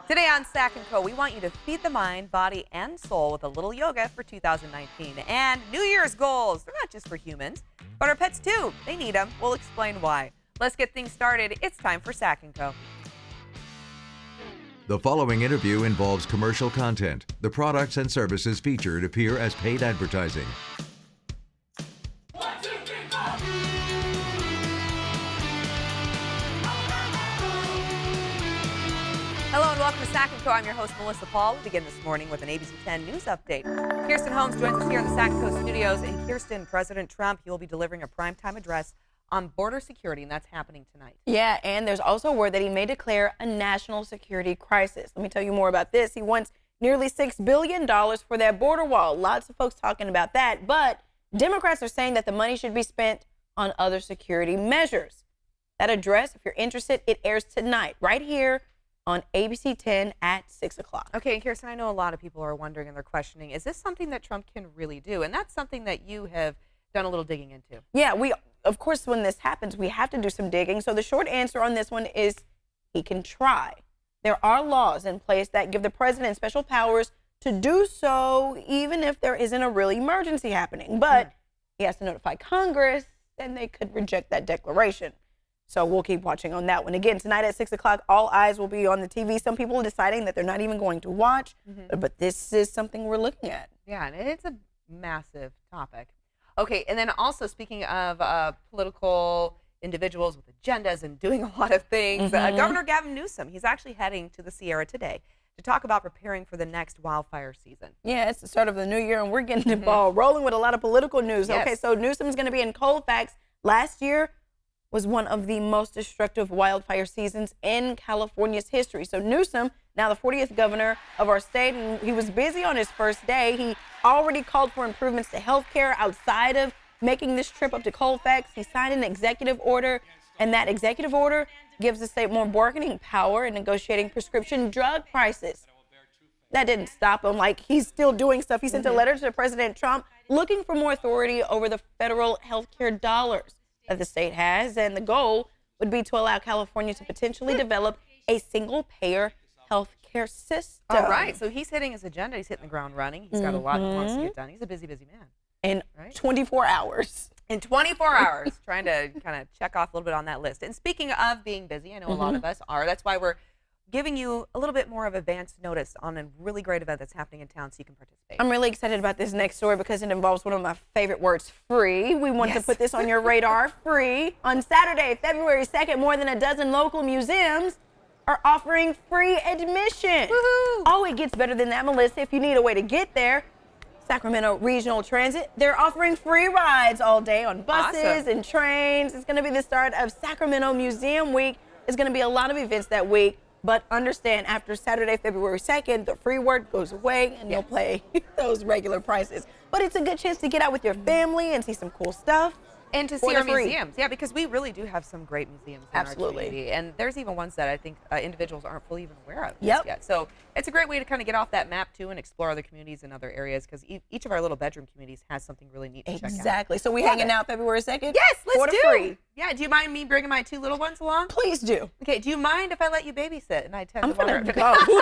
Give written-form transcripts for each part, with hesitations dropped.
Today on Sac Co, we want you to feed the mind, body, and soul with a little yoga for 2019. And New Year's goals, they're not just for humans, but our pets too. They need them. We'll explain why. Let's get things started. It's time for Sac Co. The following interview involves commercial content. The products and services featured appear as paid advertising. Hello and welcome to Sac Co. I'm your host, Melissa Paul. We begin this morning with an ABC 10 news update. Kirsten Holmes joins us here in the Sac Co. studios. And Kirsten, President Trump, he will be delivering a primetime address on border security, and that's happening tonight. Yeah, and there's also word that he may declare a national security crisis. Let me tell you more about this. He wants nearly $6 billion for that border wall. Lots of folks talking about that, but Democrats are saying that the money should be spent on other security measures. That address, if you're interested, it airs tonight right here on ABC 10 at 6 o'clock. Okay, and Kirsten, I know a lot of people are wondering and they're questioning, is this something that Trump can really do? And that's something that you have done a little digging into. Yeah, of course, when this happens, we have to do some digging. So the short answer on this one is he can try. There are laws in place that give the president special powers to do so, even if there isn't a real emergency happening. But he has to notify Congress, and they could reject that declaration. So we'll keep watching on that one. Again, tonight at 6 o'clock, all eyes will be on the TV. Some people are deciding that they're not even going to watch, but this is something we're looking at. Yeah, and it's a massive topic. Okay, and then also speaking of political individuals with agendas and doing a lot of things, Governor Gavin Newsom, he's actually heading to the Sierra today to talk about preparing for the next wildfire season. Yeah, it's the start of the new year, and we're getting the ball rolling with a lot of political news. Yes. Okay, so Newsom's going to be in Colfax. Last year was one of the most destructive wildfire seasons in California's history. So Newsom, now the 40th governor of our state, and he was busy on his first day. He already called for improvements to health care outside of making this trip up to Colfax. He signed an executive order, and that executive order gives the state more bargaining power in negotiating prescription drug prices. That didn't stop him. Like, he's still doing stuff. He sent a letter to President Trump looking for more authority over the federal health care dollars that the state has, and the goal would be to allow California to potentially develop a single-payer health care system. All right, so he's hitting his agenda. He's hitting the ground running. He's got a lot he wants to get done. He's a busy, busy man. In 24 hours. In 24 hours, trying to kind of check off a little bit on that list. And speaking of being busy, I know a lot of us are. That's why we're giving you a little bit more of advance notice on a really great event that's happening in town so you can participate. I'm really excited about this next story because it involves one of my favorite words, free. We want to put this on your radar, free. On Saturday, February 2nd, more than a dozen local museums are offering free admission. Woohoo! Oh, it gets better than that, Melissa. If you need a way to get there, Sacramento Regional Transit, they're offering free rides all day on buses and trains. It's going to be the start of Sacramento Museum Week. There's going to be a lot of events that week. But understand, after Saturday, February 2nd, the free word goes away and you'll pay those regular prices. But it's a good chance to get out with your family and see some cool stuff. And to see our museums. Yeah, because we really do have some great museums in our community. And there's even ones that I think individuals aren't fully even aware of just yet. So it's a great way to kind of get off that map, too, and explore other communities in other areas, because each of our little bedroom communities has something really neat to check out. Exactly. So we hanging out February 2nd? Yes, let's do free. Yeah, do you mind me bringing my two little ones along? Please do. Okay, do you mind if I let you babysit? And I tend to I'm go.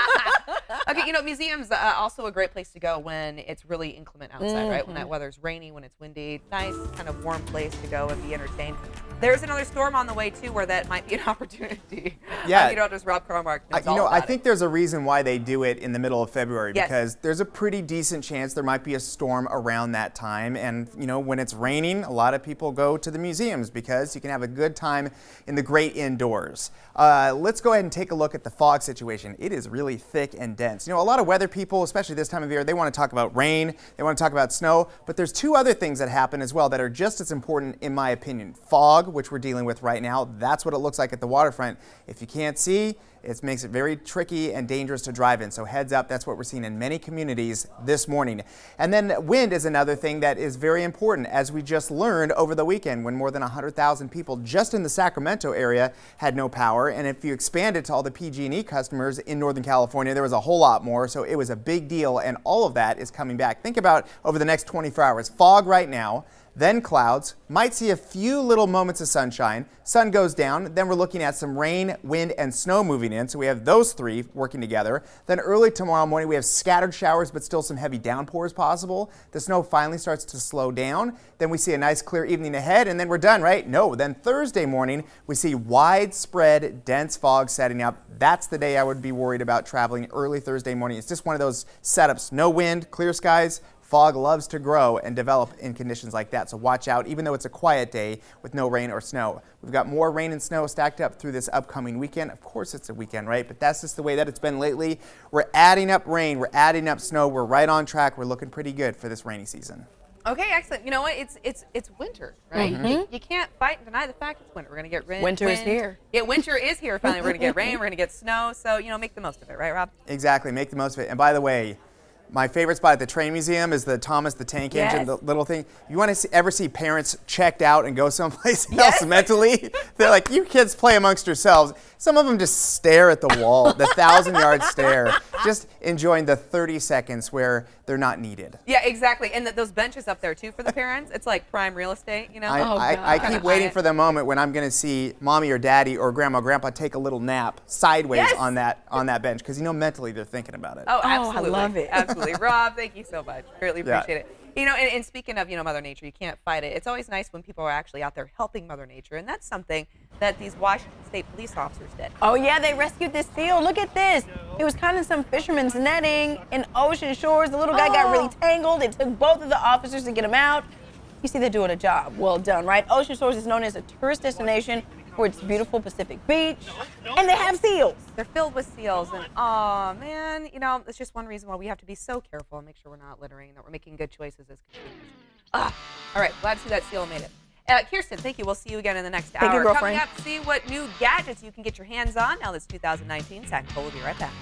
Okay, you know, museums also a great place to go when it's really inclement outside, right? When that weather's rainy, when it's windy, nice kind of warm place to go and be entertained. There's another storm on the way too, where that might be an opportunity. Yeah, you know, just Rob Carmark knows you know, all about I think there's a reason why they do it in the middle of February, because there's a pretty decent chance there might be a storm around that time. And you know, when it's raining, a lot of people go to the museums because you can have a good time in the great indoors. Let's go ahead and take a look at the fog situation. It is really thick and dense. You know, a lot of weather people, especially this time of year, they want to talk about rain, they want to talk about snow, but there's two other things that happen as well that are just as important in my opinion. Fog, which we're dealing with right now, that's what it looks like at the waterfront. If you can't see, it makes it very tricky and dangerous to drive in. So heads up, that's what we're seeing in many communities this morning. And then wind is another thing that is very important, as we just learned over the weekend when more than 100,000 people just in the Sacramento area had no power. And if you expand it to all the PG&E customers in Northern California, there was a whole lot more. So it was a big deal, and all of that is coming back. Think about over the next 24 hours. Fog right now, then clouds, might see a few little moments of sunshine. Sun goes down, then we're looking at some rain, wind, and snow moving in. So we have those three working together. Then early tomorrow morning, we have scattered showers, but still some heavy downpours possible. The snow finally starts to slow down. Then we see a nice clear evening ahead, and then we're done, right? No, then Thursday morning, we see widespread dense fog setting up. That's the day I would be worried about traveling early Thursday morning. It's just one of those setups. No wind, clear skies. Fog loves to grow and develop in conditions like that, so watch out, even though it's a quiet day with no rain or snow. We've got more rain and snow stacked up through this upcoming weekend. Of course it's a weekend, right? But that's just the way that it's been lately. We're adding up rain, we're adding up snow, we're right on track. We're looking pretty good for this rainy season. Okay, excellent. You know what? It's winter, right? You can't fight and deny the fact it's winter. We're going to get rain. Winter is here. Yeah, winter is here finally. We're going to get rain, we're going to get snow, so, you know, make the most of it, right, Rob? Exactly, make the most of it. And by the way, my favorite spot at the train museum is the Thomas the Tank Engine, the little thing. You want to ever see parents checked out and go someplace else mentally? They're like, you kids play amongst yourselves. Some of them just stare at the wall, the 1,000-yard stare, just enjoying the 30 seconds where they're not needed. Yeah, exactly. And those benches up there, too, for the parents, it's like prime real estate, you know? I keep waiting for the moment when I'm going to see mommy or daddy or grandma or grandpa take a little nap sideways on that bench, because, you know, mentally they're thinking about it. Oh, absolutely. I love it. Absolutely. Rob, thank you so much. Greatly appreciate it. You know, and speaking of, you know, Mother Nature, you can't fight it. It's always nice when people are actually out there helping Mother Nature, and that's something that these Washington State police officers did. Oh, yeah, they rescued this seal. Look at this. He was caught in some fisherman's netting in Ocean Shores. The little guy got really tangled. It took both of the officers to get him out. You see, they're doing a job. Well done, right? Ocean Shores is known as a tourist destination for its beautiful Pacific beach, and they have seals. They're filled with seals, and oh man, you know, it's just one reason why we have to be so careful and make sure we're not littering and that we're making good choices as consumers. All right, glad to see that seal made it. Kirsten, thank you. We'll see you again in the next hour. Thank you, girlfriend. Coming up, see what new gadgets you can get your hands on now that's 2019. Sac Co will be right back.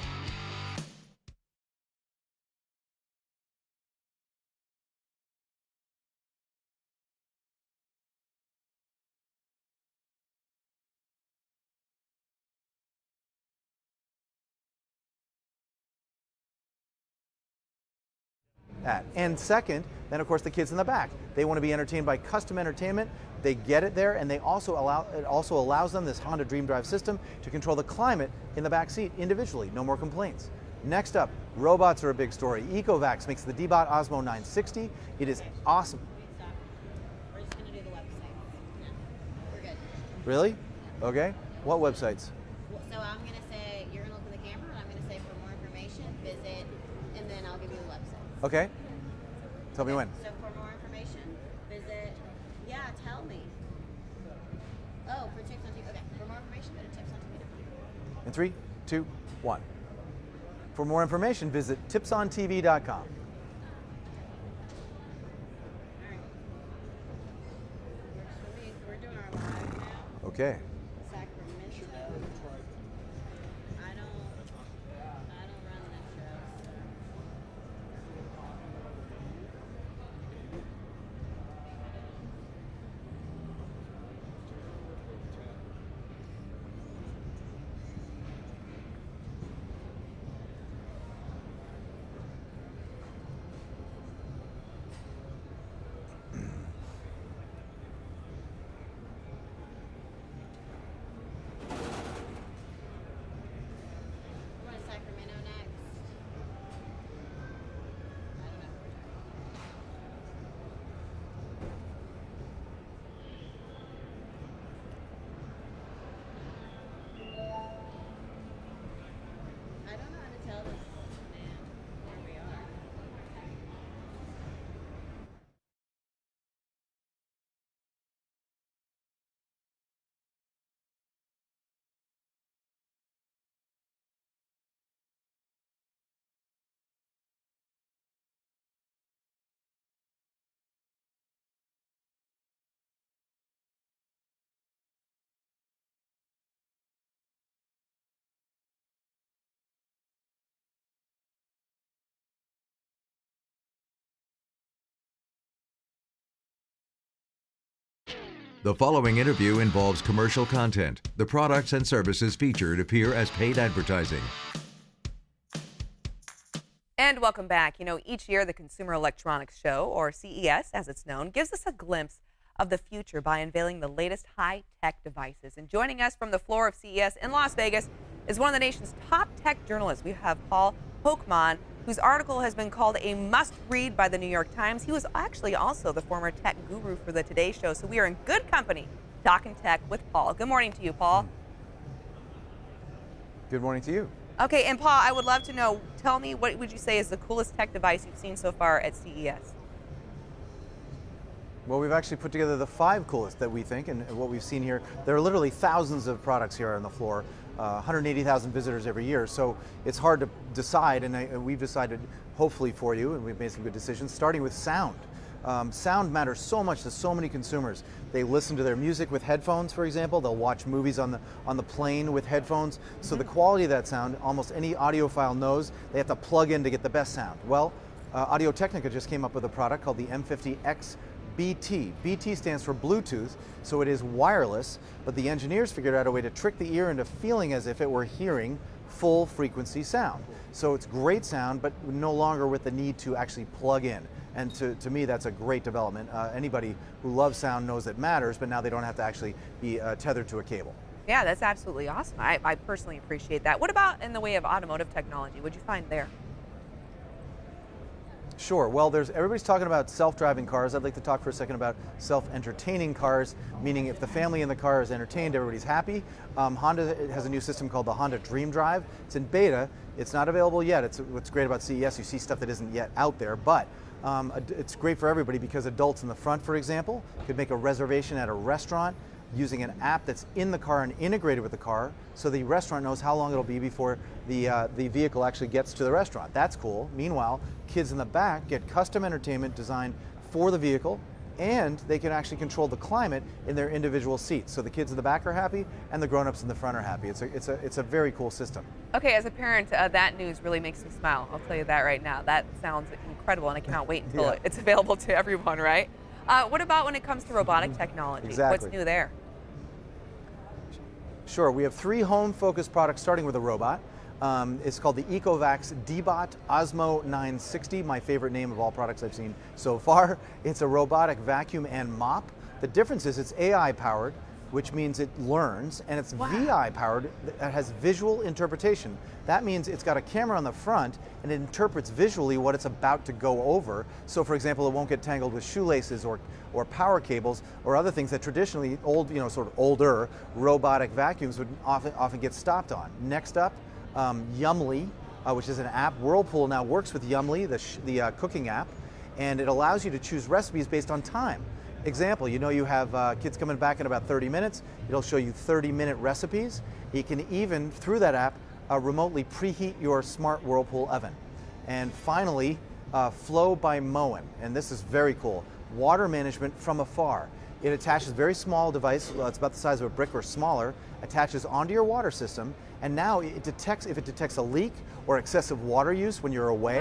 And second, then of course the kids in the back. They want to be entertained by custom entertainment. They get it there, and it also allows them, this Honda Dream Drive system, to control the climate in the back seat individually. No more complaints. Next up, robots are a big story. Ecovacs makes the D-Bot Osmo 960. It is awesome. We're just going to do the website. Yeah, we're good. Really? Okay. What websites? So I'm going to say, you're going to look at the camera, and I'm going to say for more information, visit, and then I'll give you the website. Okay. Tell me when. So for more information, visit, tell me. Oh, for tips on TV. Okay, for more information, go to tipsontv.com. In 3, 2, 1. For more information, visit tipsontv.com. All right. We're doing our live now. Okay. Sacramento. I don't run that show. We're going to Sacramento next. I don't know. I don't know how to tell this man where we are. The following interview involves commercial content. The products and services featured appear as paid advertising. And welcome back. You know, each year the Consumer Electronics Show, or CES as it's known, gives us a glimpse of the future by unveiling the latest high-tech devices. And joining us from the floor of CES in Las Vegas is one of the nation's top tech journalists. We have Paul Hochman, whose article has been called a must-read by the New York Times. He was actually also the former tech guru for the Today Show, so we are in good company talking tech with Paul. Good morning to you, Paul. Good morning to you. Okay, and Paul, I would love to know, tell me, what would you say is the coolest tech device you've seen so far at CES? Well, we've actually put together the 5 coolest that we think, and what we've seen here. There are literally thousands of products here on the floor, 180,000 visitors every year, so it's hard to decide, and we've decided, hopefully for you, and we've made some good decisions, starting with sound. Sound matters so much to so many consumers. They listen to their music with headphones, for example. They'll watch movies on the plane with headphones. So the quality of that sound, almost any audiophile knows they have to plug in to get the best sound. Well, Audio-Technica just came up with a product called the M50X BT. BT stands for Bluetooth, so it is wireless, but the engineers figured out a way to trick the ear into feeling as if it were hearing full frequency sound. So it's great sound, but no longer with the need to actually plug in. And to me, that's a great development. Anybody who loves sound knows it matters, but now they don't have to actually be tethered to a cable. Yeah, that's absolutely awesome. I personally appreciate that. What about in the way of automotive technology? What'd you find there? Sure. Well, everybody's talking about self-driving cars. I'd like to talk for a second about self-entertaining cars, meaning if the family in the car is entertained, everybody's happy. Honda has a new system called the Honda Dream Drive. It's in beta. It's not available yet. What's great about CES, you see stuff that isn't yet out there, but it's great for everybody because adults in the front, for example, could make a reservation at a restaurant using an app that's in the car and integrated with the car, so the restaurant knows how long it'll be before the vehicle actually gets to the restaurant. That's cool. Meanwhile, kids in the back get custom entertainment designed for the vehicle, and they can actually control the climate in their individual seats. So the kids in the back are happy, and the grown-ups in the front are happy. It's a very cool system. Okay, as a parent, that news really makes me smile. I'll tell you that right now. That sounds incredible, and I cannot wait until it's available to everyone, right? What about when it comes to robotic technology? Exactly. What's new there? Sure, we have 3 home-focused products starting with a robot. It's called the Ecovacs D-Bot Osmo 960, my favorite name of all products I've seen so far. It's a robotic vacuum and mop. The difference is it's AI powered, which means it learns, and it's VI powered, that has visual interpretation. That means it's got a camera on the front and it interprets visually what it's about to go over. So for example, it won't get tangled with shoelaces or power cables or other things that traditionally sort of older robotic vacuums would often get stopped on. Next up, Yumly, which is an app. Whirlpool now works with Yumly, the cooking app, and it allows you to choose recipes based on time. Example, you have kids coming back in about 30 minutes. It'll show you 30-minute recipes. You can even, through that app, remotely preheat your smart Whirlpool oven. And finally, Flow by Moen, and this is very cool. Water management from afar. It attaches a very small device, it's about the size of a brick or smaller, attaches onto your water system, and now it detects, if it detects a leak or excessive water use when you're away,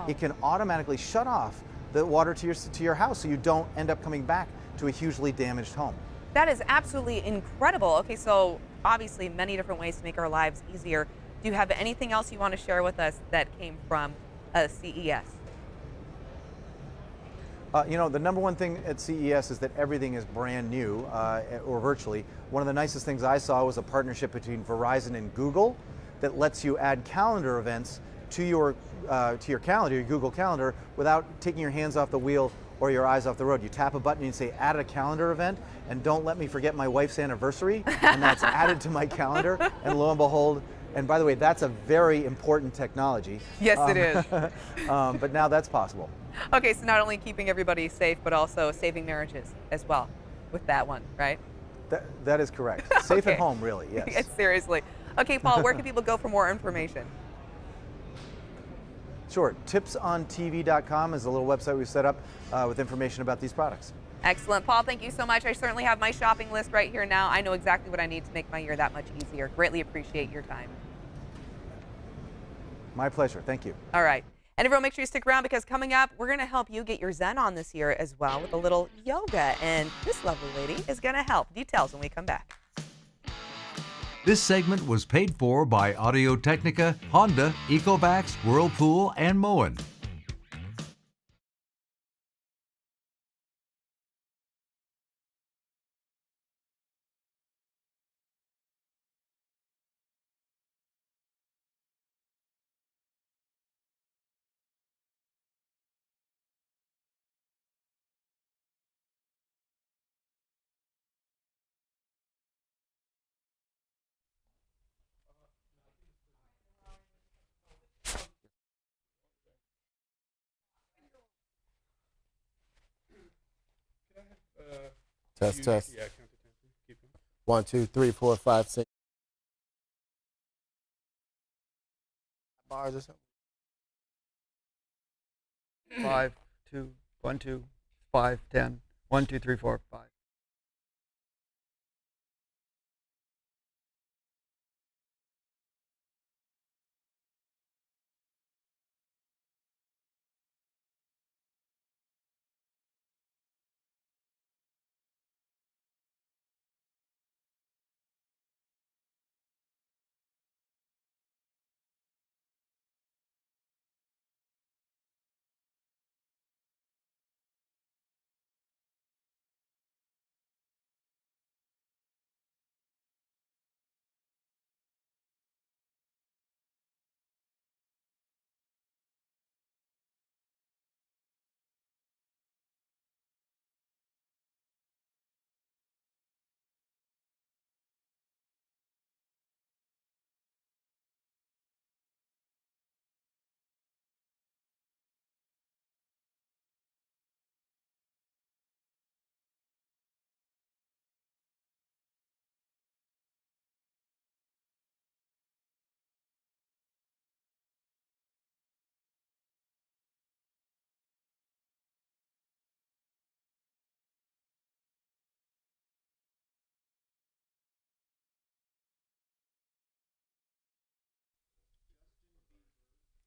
it can automatically shut off the water to your house so you don't end up coming back to a hugely damaged home. That is absolutely incredible. Okay, so obviously many different ways to make our lives easier. Do you have anything else you want to share with us that came from CES? The number one thing at CES is that everything is brand new, or virtually. One of the nicest things I saw was a partnership between Verizon and Google that lets you add calendar events to your calendar, your Google Calendar, without taking your hands off the wheel or your eyes off the road. You tap a button and you say, add a calendar event, and don't let me forget my wife's anniversary, and that's added to my calendar, and lo and behold, and by the way, that's a very important technology. Yes, it is. But now that's possible. Okay, so not only keeping everybody safe, but also saving marriages as well with that one, right? That is correct. Safe at home, really, yes. Seriously. Okay, Paul, where can people go for more information? Sure. Tipsontv.com is a little website we've set up with information about these products. Excellent. Paul, thank you so much. I certainly have my shopping list right here now. I know exactly what I need to make my year that much easier. Greatly appreciate your time. My pleasure. Thank you. All right. And everyone, make sure you stick around because coming up, we're going to help you get your Zen on this year as well with a little yoga. And this lovely lady is going to help. Details when we come back. This segment was paid for by Audio-Technica, Honda, Ecovacs, Whirlpool, and Moen. Test, test. Yeah, count to 10. Keep going. 1, 2, 3, 4, 5, 6. Bars or something. 5, 2, 1, 2, 5, 10. 1, 2, 3, 4, 5.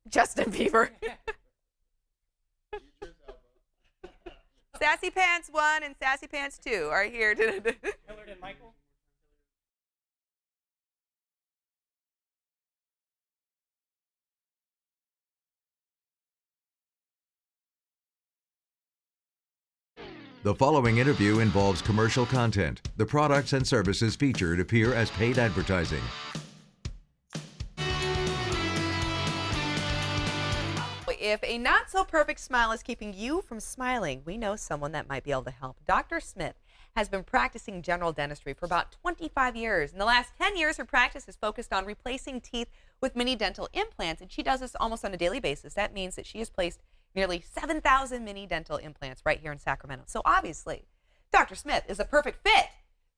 Justin Bieber. Sassy Pants 1 and Sassy Pants 2 are here to. Hillard and Michael. The following interview involves commercial content. The products and services featured appear as paid advertising. If a not-so-perfect smile is keeping you from smiling, we know someone that might be able to help. Dr. Smith has been practicing general dentistry for about 25 years. In the last 10 years, her practice is focused on replacing teeth with mini dental implants, and she does this almost on a daily basis. That means that she has placed nearly 7,000 mini dental implants right here in Sacramento. So obviously, Dr. Smith is a perfect fit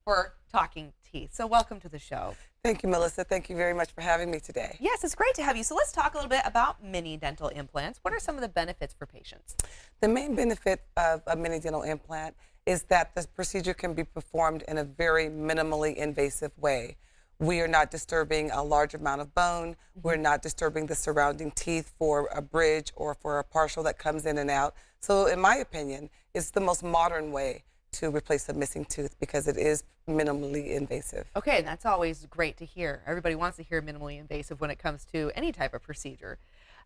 for talking teeth. So welcome to the show. Thank you, Melissa. Thank you very much for having me today. Yes, it's great to have you. So let's talk a little bit about mini dental implants. What are some of the benefits for patients? The main benefit of a mini dental implant is that the procedure can be performed in a very minimally invasive way. We are not disturbing a large amount of bone. We're not disturbing the surrounding teeth for a bridge or for a partial that comes in and out. So in my opinion, it's the most modern way to replace a missing tooth because it is minimally invasive. Okay, and that's always great to hear. Everybody wants to hear minimally invasive when it comes to any type of procedure.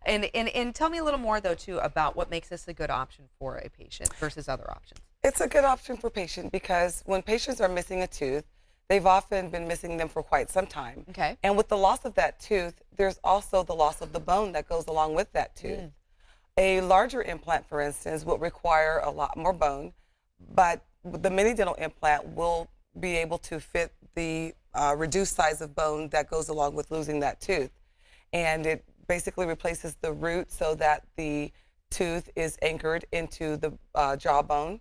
And tell me a little more, though, too, about what makes this a good option for a patient versus other options. It's a good option for patients because when patients are missing a tooth, they've often been missing them for quite some time. Okay. And with the loss of that tooth, there's also the loss of the bone that goes along with that tooth. A larger implant, for instance, would require a lot more bone, but the mini dental implant will be able to fit the reduced size of bone that goes along with losing that tooth. And it basically replaces the root so that the tooth is anchored into the jawbone,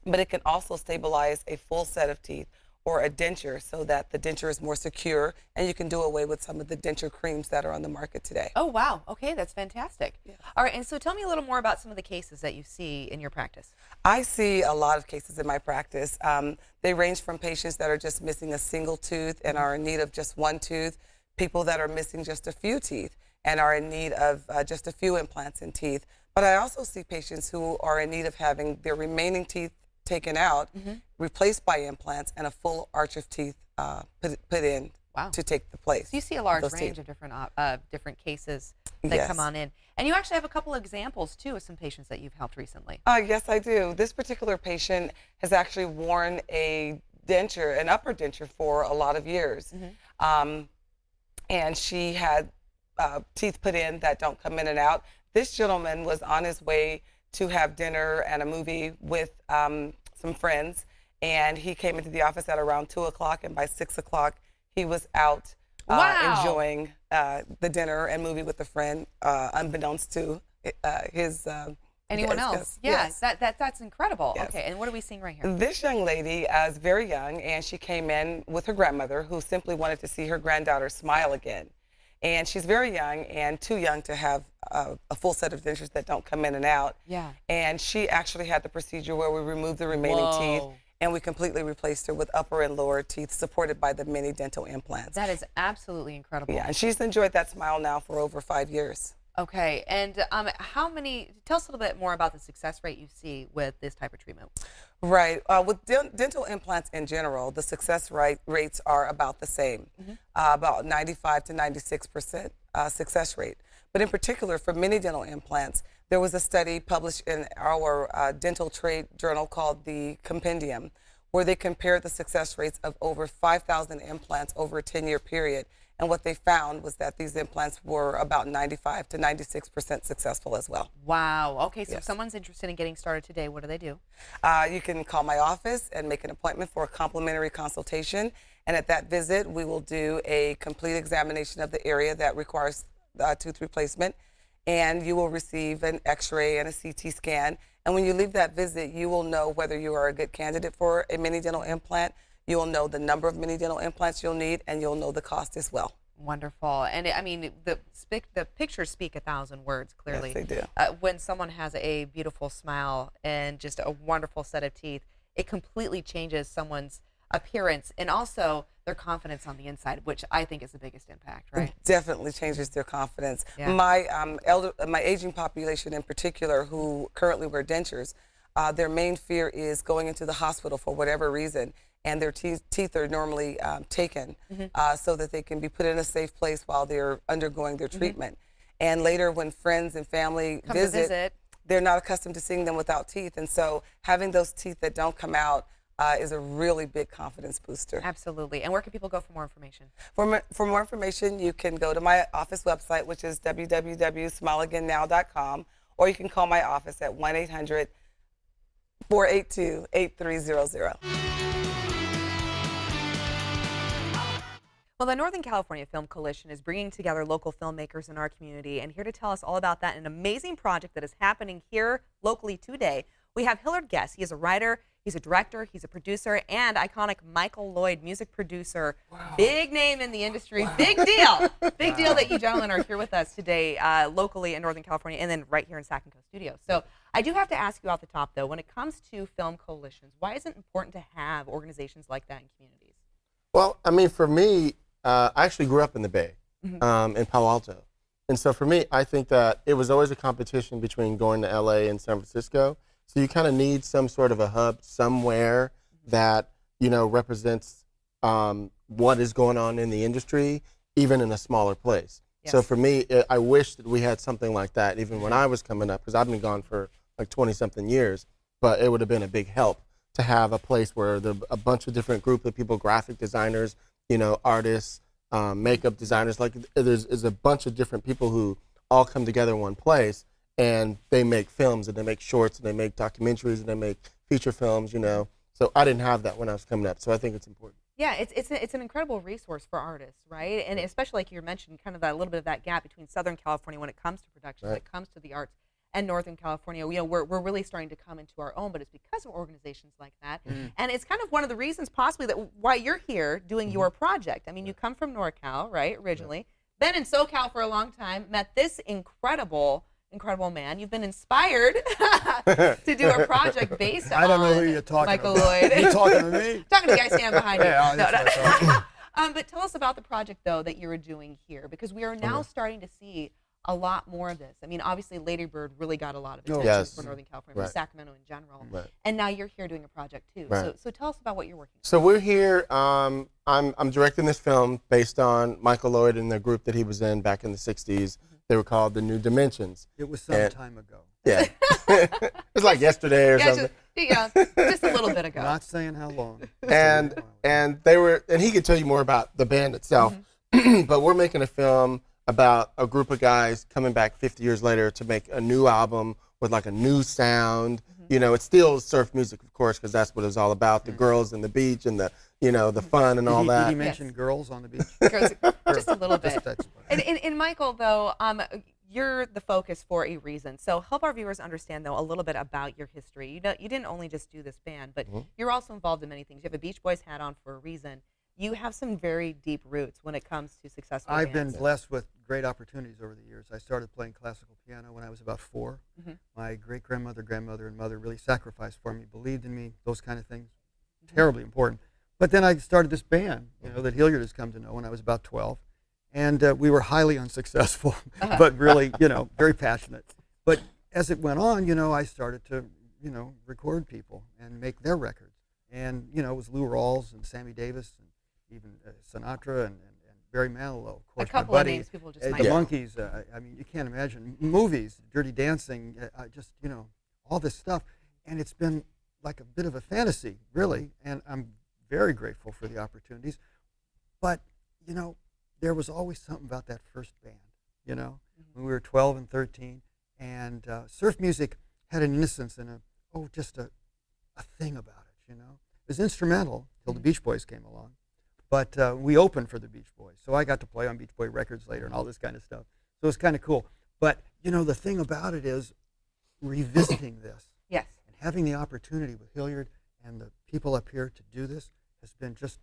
but it can also stabilize a full set of teeth or a denture so that the denture is more secure and you can do away with some of the denture creams that are on the market today. Oh, wow. Okay, that's fantastic. Yes. All right, and so tell me a little more about some of the cases that you see in your practice. I see a lot of cases in my practice. They range from patients that are just missing a single tooth and are in need of just one tooth, people that are missing just a few teeth and are in need of just a few implants in teeth. But I also see patients who are in need of having their remaining teeth taken out, replaced by implants, and a full arch of teeth put in to take the place. So you see a large range of different cases that come on in. And you actually have a couple examples, too, of some patients that you've helped recently. Yes, I do. This particular patient has actually worn a denture, an upper denture, for a lot of years. And she had teeth put in that don't come in and out. This gentleman was on his way to have dinner and a movie with some friends, and he came into the office at around 2 o'clock, and by 6 o'clock he was out enjoying the dinner and movie with a friend, unbeknownst to his Anyone Yes, else? yes, Yeah, yes. that's incredible. Yes. Okay, and what are we seeing right here? This young lady is very young, and she came in with her grandmother, who simply wanted to see her granddaughter smile again. And she's very young and too young to have a full set of dentures that don't come in and out. Yeah. And she actually had the procedure where we removed the remaining teeth, and we completely replaced her with upper and lower teeth supported by the mini dental implants. That is absolutely incredible. Yeah, and she's enjoyed that smile now for over 5 years. Okay, and tell us a little bit more about the success rate you see with this type of treatment. Right. With dental implants in general, the success rates are about the same, about 95 to 96% success rate. But in particular, for mini dental implants, there was a study published in our dental trade journal called the Compendium, where they compared the success rates of over 5,000 implants over a 10-year period. And what they found was that these implants were about 95 to 96% successful as well. Wow. Okay, so Yes. if someone's interested in getting started today, what do they do? You can call my office and make an appointment for a complimentary consultation. And at that visit, we will do a complete examination of the area that requires tooth replacement. And you will receive an x-ray and a CT scan. And when you leave that visit, you will know whether you are a good candidate for a mini dental implant. You'll know the number of mini dental implants you'll need, and you'll know the cost as well. Wonderful. And I mean, the pictures speak 1,000 words, clearly. Yes, they do. When someone has a beautiful smile and just a wonderful set of teeth, it completely changes someone's appearance and also their confidence on the inside, which I think is the biggest impact, right? It definitely changes their confidence. Yeah. My aging population in particular, who currently wear dentures, their main fear is going into the hospital for whatever reason, and their teeth are normally taken so that they can be put in a safe place while they're undergoing their treatment. And later, when friends and family visit, they're not accustomed to seeing them without teeth. And so having those teeth that don't come out is a really big confidence booster. Absolutely. And where can people go for more information? For more information, you can go to my office website, which is www.smileagainnow.com, or you can call my office at 1-800-482-8300. Well, the Northern California Film Coalition is bringing together local filmmakers in our community, and here to tell us all about that, an amazing project that is happening here locally today, we have Hillard Guest. He is a writer, he's a director, he's a producer, and iconic Michael Lloyd, music producer. Wow. Big name in the industry, wow. Big deal. Big deal that you gentlemen are here with us today locally in Northern California and then right here in Sac Co Studios. So I do have to ask you off the top, though, when it comes to film coalitions, why is it important to have organizations like that in communities? Well, I mean, for me, I actually grew up in the Bay, in Palo Alto. And so for me, I think that it was always a competition between going to LA and San Francisco. So you kind of need some sort of a hub somewhere that, you know, represents what is going on in the industry, even in a smaller place. Yes. So for me, I wish that we had something like that even when I was coming up, because I've been gone for like 20-something years, but it would have been a big help to have a place where there a bunch of different group of people, graphic designers, you know, artists, makeup designers, like there's a bunch of different people who all come together in one place, and they make films and they make shorts and they make documentaries and they make feature films, you know. So I didn't have that when I was coming up, so I think it's important. Yeah, it's an incredible resource for artists, right? And especially like you mentioned, kind of that little bit of that gap between Southern California when it comes to production, when it comes to the arts, and Northern California. You know, we're really starting to come into our own, but it's because of organizations like that. And it's kind of one of the reasons possibly that why you're here doing your project. I mean, you come from NorCal, right, originally, been in SoCal for a long time, met this incredible man. You've been inspired to do a project based on I don't know who you're talking Michael about. Lloyd. You talking to me? Talking to the guy standing behind you. Yeah, But tell us about the project, though, that you were doing here, because we are now starting to see a lot more of this. I mean, obviously, Lady Bird really got a lot of attention for Northern California, for Sacramento in general. And now you're here doing a project, too. So tell us about what you're working on. So we're here. I'm directing this film based on Michael Lloyd and the group that he was in back in the 60s. They were called The New Dimensions. It was some time ago. Yeah. It was like yesterday or something. Just a little bit ago. Not saying how long. And they were, and he could tell you more about the band itself. But we're making a film about a group of guys coming back 50 years later to make a new album with like a new sound. You know, it's still surf music, of course, because that's what it was all about, the girls and the beach and the, you know, the fun and all that. Did he mention girls on the beach? Just a little bit. And Michael, though, you're the focus for a reason. So help our viewers understand, though, a little bit about your history. You know, you didn't only just do this band, but you're also involved in many things. You have a Beach Boys hat on for a reason. You have some very deep roots when it comes to successful I've bands. been blessed with great opportunities over the years. I started playing classical piano when I was about 4. My great-grandmother, grandmother, and mother really sacrificed for me, believed in me, those kind of things. Terribly important. But then I started this band, you know, that Hilliard has come to know when I was about 12. And we were highly unsuccessful, but really, you know, very passionate. But as it went on, you know, I started to, you know, record people and make their records. And, you know, it was Lou Rawls and Sammy Davis and even Sinatra and Barry Manilow, of course, a couple my buddy, of names people just the might know. Monkees. I mean, you can't imagine. Movies, Dirty Dancing, just, you know, all this stuff. And it's been like a bit of a fantasy, really. And I'm very grateful for the opportunities. But, you know, there was always something about that first band, you know, when we were 12 and 13. And surf music had an innocence and just a thing about it, you know. It was instrumental till the Beach Boys came along. But we opened for the Beach Boys. So I got to play on Beach Boy records later and all this kind of stuff. So it's kind of cool. But, you know, the thing about it is revisiting this. Yes. And having the opportunity with Hilliard and the people up here to do this has been just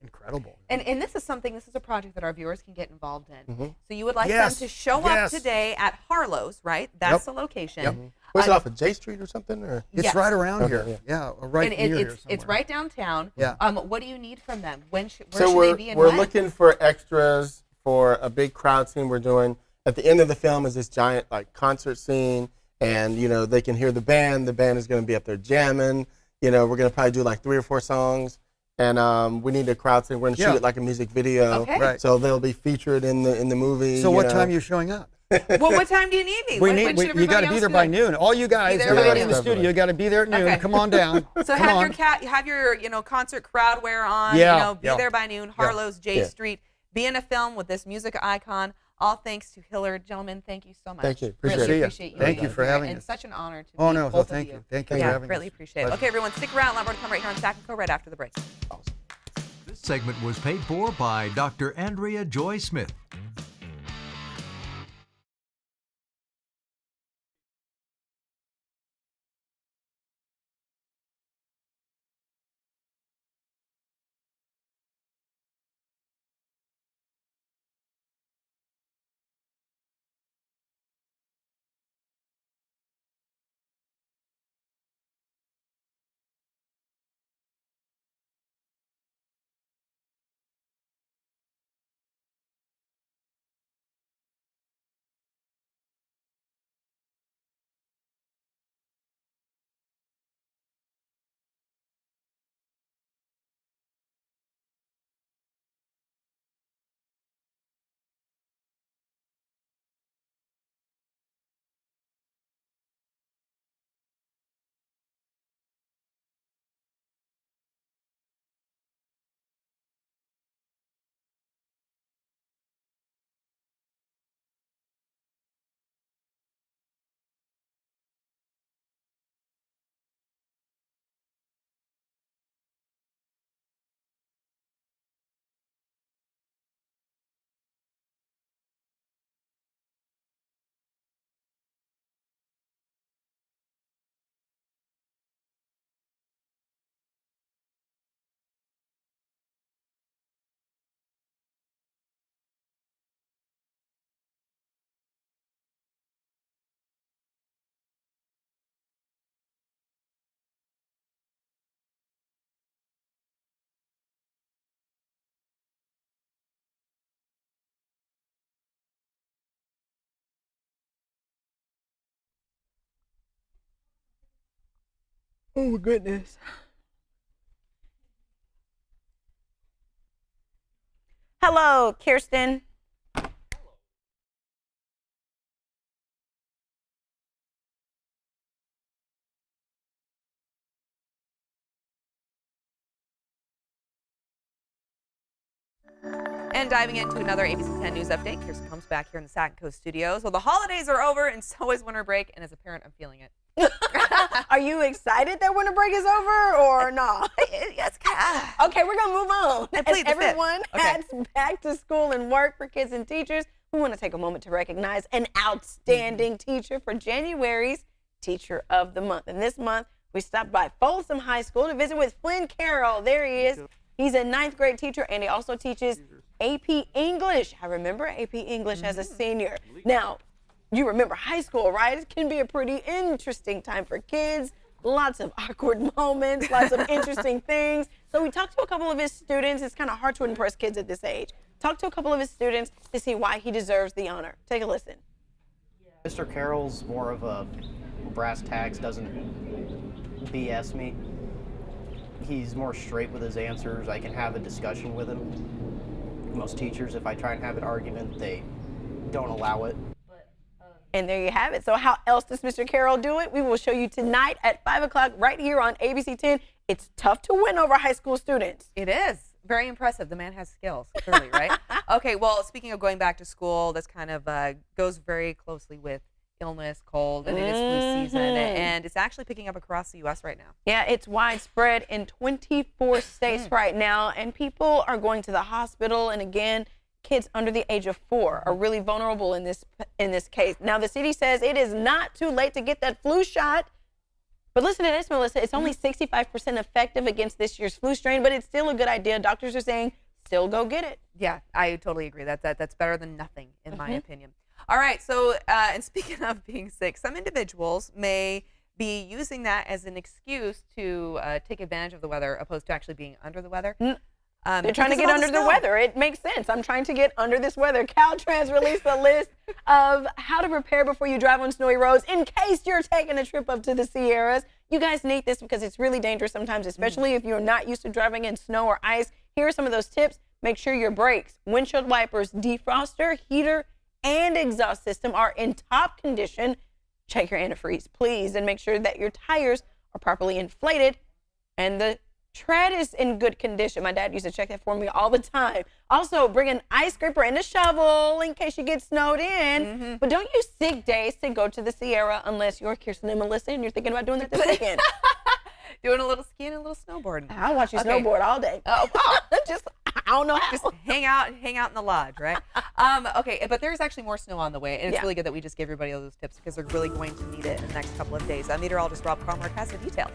incredible. And this is a project that our viewers can get involved in. So you would like them to show up today at Harlow's, right? That's the location. Was it off of J Street or something? Or? It's right around here. Yeah, right near here somewhere. It's right downtown. Yeah. What do you need from them? Where should they be and when? We're looking for extras for a big crowd scene we're doing. At the end of the film is this giant like concert scene, and you know they can hear the band. The band is going to be up there jamming. You know, we're going to probably do like 3 or 4 songs. And we need a crowd scene. We're going to shoot it like a music video. Okay. Right. So they'll be featured in the movie. So what time are you showing up? Well, what time do you need me? You got to be there by noon. All you guys, everybody in the studio, you got to be there at noon. Okay. Come on down. So have your you know concert crowd wear on. Yeah. You know, be there by noon. Harlow's, J Street. Be in a film with this music icon. All thanks to Hilliard. Gentlemen, thank you so much. Thank you. Really appreciate you. Thank you for having us. And such an honor to meet both both thank of you. Thank you yeah, for having us. really appreciate it. Okay, everyone, stick around. More to come right here on Sac Co right after the break. Awesome. This segment was paid for by Dr. Andrea Joy Smith. Oh, my goodness. Hello, Kirsten. And diving into another ABC 10 News update, Kirsten comes back here in the Sac Co studios. Well, the holidays are over, and so is winter break, and as a parent, I'm feeling it. Are you excited that winter break is over or not? Yes. Okay, we're going to move on. And plead As the fifth. everyone heads back to school and work for kids and teachers, we want to take a moment to recognize an outstanding teacher for January's Teacher of the Month. And this month, we stopped by Folsom High School to visit with Flynn Carroll. There he is. He's a 9th grade teacher, and he also teaches AP English. I remember AP English as a senior. Now, you remember high school, right? It can be a pretty interesting time for kids. Lots of awkward moments, lots of interesting things. So we talked to a couple of his students. It's kind of hard to impress kids at this age. Talked to a couple of his students to see why he deserves the honor. Take a listen. Mr. Carroll's more of a brass tacks, doesn't BS me. He's more straight with his answers. I can have a discussion with him. Most teachers, if I try and have an argument, they don't allow it. And there you have it. So how else does Mr. Carroll do it? We will show you tonight at 5 o'clock right here on ABC 10. It's tough to win over high school students. It is. Very impressive. The man has skills, clearly, right? Okay, well, speaking of going back to school, this kind of goes very closely with illness, cold, and it is flu season, and it's actually picking up across the U.S. right now. Yeah, it's widespread in 24 states right now, and people are going to the hospital, and again, kids under the age of 4 are really vulnerable in this case. Now, the city says it is not too late to get that flu shot. But listen to this, Melissa. It's only 65% effective against this year's flu strain, but it's still a good idea. Doctors are saying still go get it. Yeah, I totally agree. That's better than nothing, in my opinion. All right, so and speaking of being sick, some individuals may be using that as an excuse to take advantage of the weather opposed to actually being under the weather. They're trying to get under the weather. It makes sense. I'm trying to get under this weather. Caltrans released a list of how to prepare before you drive on snowy roads in case you're taking a trip up to the Sierras. You guys need this because it's really dangerous sometimes, especially if you're not used to driving in snow or ice. Here are some of those tips. Make sure your brakes, windshield wipers, defroster, heater, and exhaust system are in top condition. Check your antifreeze, please, and make sure that your tires are properly inflated and the tread is in good condition. My dad used to check that for me all the time. Also, bring an ice scraper and a shovel in case you get snowed in. But don't use sick days to go to the Sierra unless you're Kirsten and Melissa and you're thinking about doing that this weekend. Doing a little skiing and a little snowboarding. I'll watch you snowboard all day. Just, I don't know how. Just hang out in the lodge, right? Okay, but there's actually more snow on the way, and it's really good that we just gave everybody all those tips because they're really going to need it in the next couple of days. Meteorologist Rob Carmark has the details.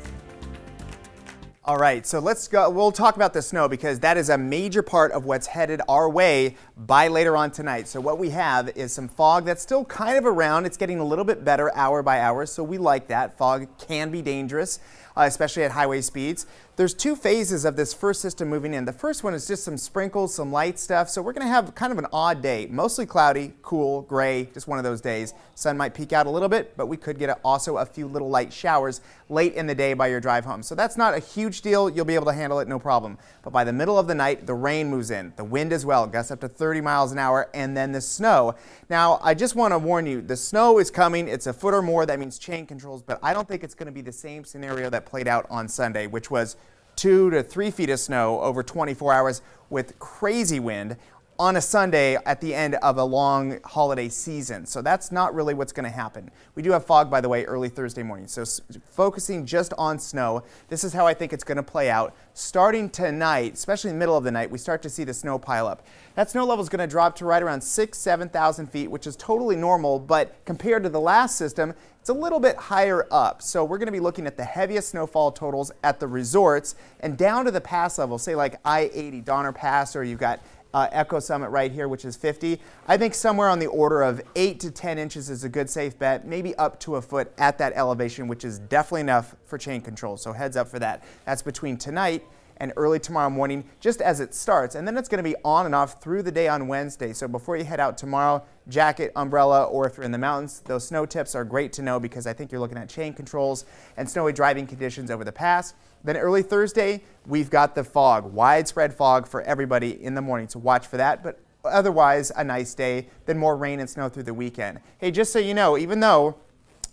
All right, so let's go. We'll talk about the snow because that is a major part of what's headed our way by later on tonight. So what we have is some fog that's still kind of around. It's getting a little bit better hour by hour, so we like that. Fog can be dangerous, especially at highway speeds. There's two phases of this first system moving in. The first one is just some sprinkles, some light stuff. So we're going to have kind of an odd day. Mostly cloudy, cool, gray, just one of those days. Sun might peek out a little bit, but we could get also a few little light showers late in the day by your drive home. So that's not a huge deal. You'll be able to handle it, no problem. But by the middle of the night, the rain moves in. The wind as well, gusts up to 30 miles an hour, and then the snow. Now, I just want to warn you, the snow is coming. It's a foot or more. That means chain controls, but I don't think it's going to be the same scenario that played out on Sunday, which was 2 to 3 feet of snow over 24 hours with crazy wind on a Sunday at the end of a long holiday season. So that's not really what's going to happen. We do have fog, by the way, early Thursday morning. So focusing just on snow, this is how I think it's going to play out. Starting tonight, especially in the middle of the night, we start to see the snow pile up. That snow level is going to drop to right around 7,000 feet, which is totally normal, but compared to the last system, it's a little bit higher up. So we're going to be looking at the heaviest snowfall totals at the resorts and down to the pass level, say like I-80, Donner Pass, or you've got Echo Summit right here, which is 50. I think somewhere on the order of 8 to 10 inches is a good safe bet, maybe up to a foot at that elevation, which is definitely enough for chain control. So heads up for that. That's between tonight and early tomorrow morning, just as it starts. And then it's going to be on and off through the day on Wednesday. So before you head out tomorrow, jacket, umbrella, or if you're in the mountains, those snow tips are great to know because I think you're looking at chain controls and snowy driving conditions over the pass. Then early Thursday, we've got the fog, widespread fog for everybody in the morning. So watch for that. But otherwise, a nice day. Then more rain and snow through the weekend. Hey, just so you know, even though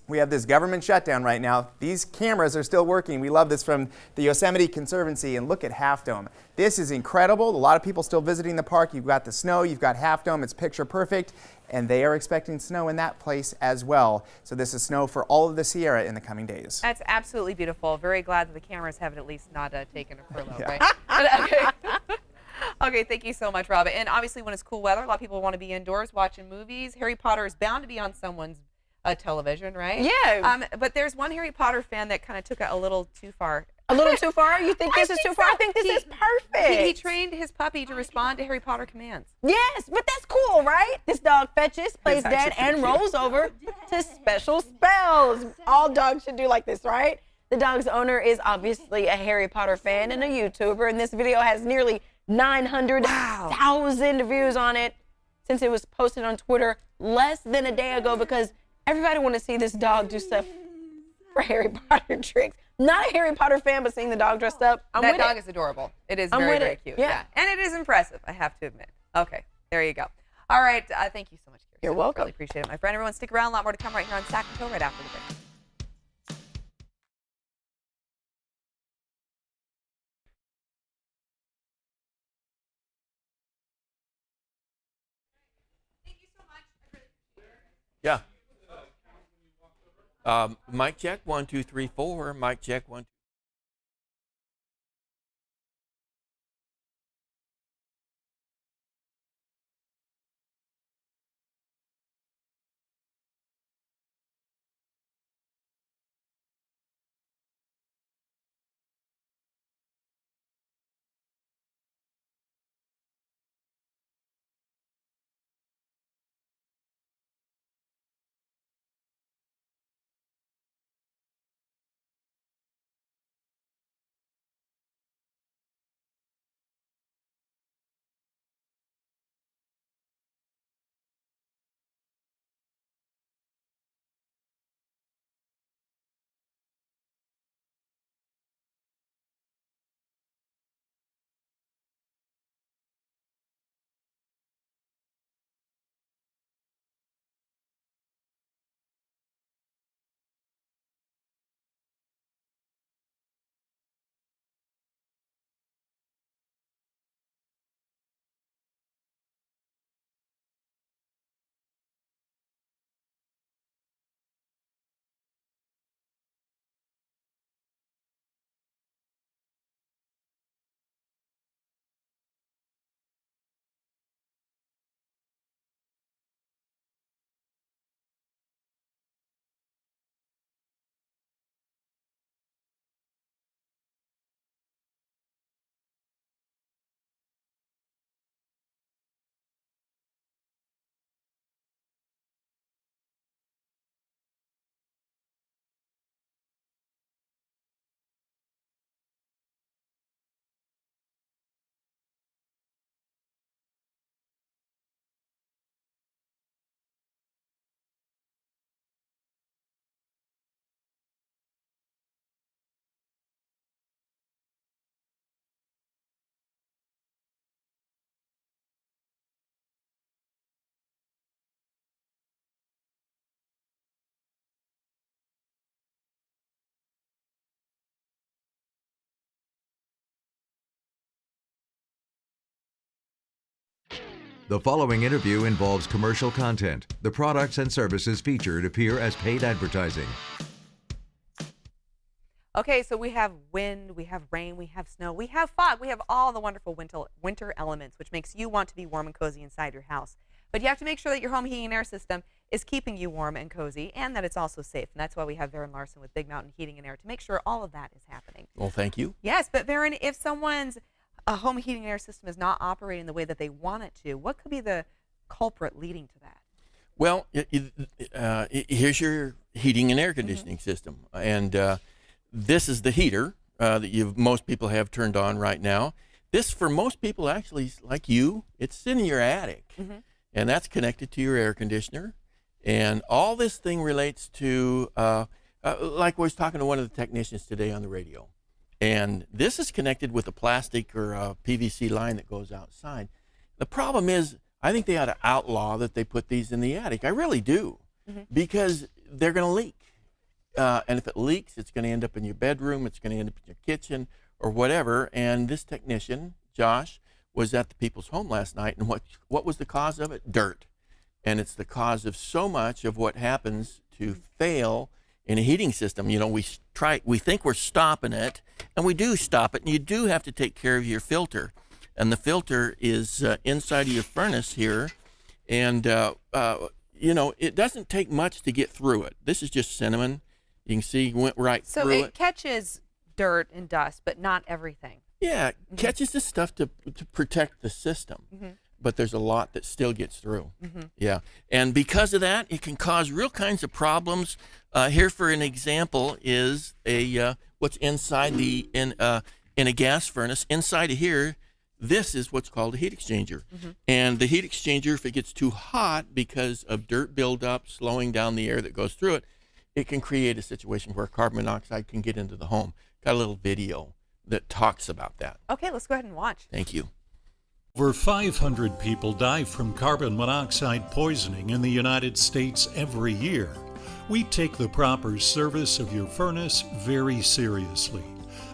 we have this government shutdown right now, these cameras are still working. We love this from the Yosemite Conservancy, and look at Half Dome. This is incredible. A lot of people still visiting the park. You've got the snow, you've got Half Dome. It's picture perfect, and they are expecting snow in that place as well. So this is snow for all of the Sierra in the coming days. That's absolutely beautiful. Very glad that the cameras haven't at least not taken a furlough, Yeah. right? Okay. Okay, thank you so much, Rob. And obviously, when it's cool weather, a lot of people want to be indoors watching movies. Harry Potter is bound to be on someone's television, right? Yeah. But there's one Harry Potter fan that kind of took it a little too far. A little too far? You think this is too far? I think this is perfect. He trained his puppy to respond to Harry Potter commands. Yes, but that's cool, right? This dog fetches, plays That's dead, actually and pretty rolls over to special spells. All dogs should do like this, right? The dog's owner is obviously a Harry Potter fan and a YouTuber, and this video has nearly 900,000 views on it since it was posted on Twitter less than a day ago because everybody want to see this dog do stuff for Harry Potter tricks. Not a Harry Potter fan, but seeing the dog dressed up, That dog is adorable. It is very, very cute. Yeah. And it is impressive, I have to admit. Okay, there you go. All right, thank you so much, Kirsten. You're welcome. Really appreciate it, my friend. Everyone stick around. A lot more to come right here on Sac Co right after the break. Yeah. Mic check, 1, 2, 3, 4. Mic check, 1, 2. The following interview involves commercial content. The products and services featured appear as paid advertising. Okay, so we have wind, we have rain, we have snow, we have fog, we have all the wonderful winter elements, which makes you want to be warm and cozy inside your house. But you have to make sure that your home heating and air system is keeping you warm and cozy and that it's also safe. And that's why we have Varen Larson with Big Mountain Heating and Air to make sure all of that is happening. Well, thank you. Yes, but Varen, if someone's home heating and air system is not operating the way that they want it to, what could be the culprit leading to that? Well, here's your heating and air conditioning system. And this is the heater that most people have turned on right now. This, for most people, actually, like you, it's in your attic. And that's connected to your air conditioner. And all this thing relates to, like I was talking to one of the technicians today on the radio. And this is connected with a plastic or a PVC line that goes outside. The problem is, I think they ought to outlaw that they put these in the attic. I really do, because they're going to leak. And if it leaks, it's going to end up in your bedroom, it's going to end up in your kitchen or whatever. And this technician, Josh, was at the people's home last night. And what was the cause of it? Dirt. And it's the cause of so much of what happens to fail in a heating system. You know, we think we're stopping it, and we do stop it, and you do have to take care of your filter. and the filter is inside of your furnace here, and you know, it doesn't take much to get through it. This is just cinnamon. You can see went right through it. So it catches dirt and dust, but not everything. Yeah, catches the stuff to protect the system, but there's a lot that still gets through. Yeah, and because of that, it can cause real kinds of problems. Here, for an example, is a what's inside the in a gas furnace. Inside of here, this is what's called a heat exchanger, and the heat exchanger, if it gets too hot because of dirt buildup, slowing down the air that goes through it, it can create a situation where carbon monoxide can get into the home. Got a little video that talks about that. Okay, let's go ahead and watch. Thank you. Over 500 people die from carbon monoxide poisoning in the United States every year. We take the proper service of your furnace very seriously.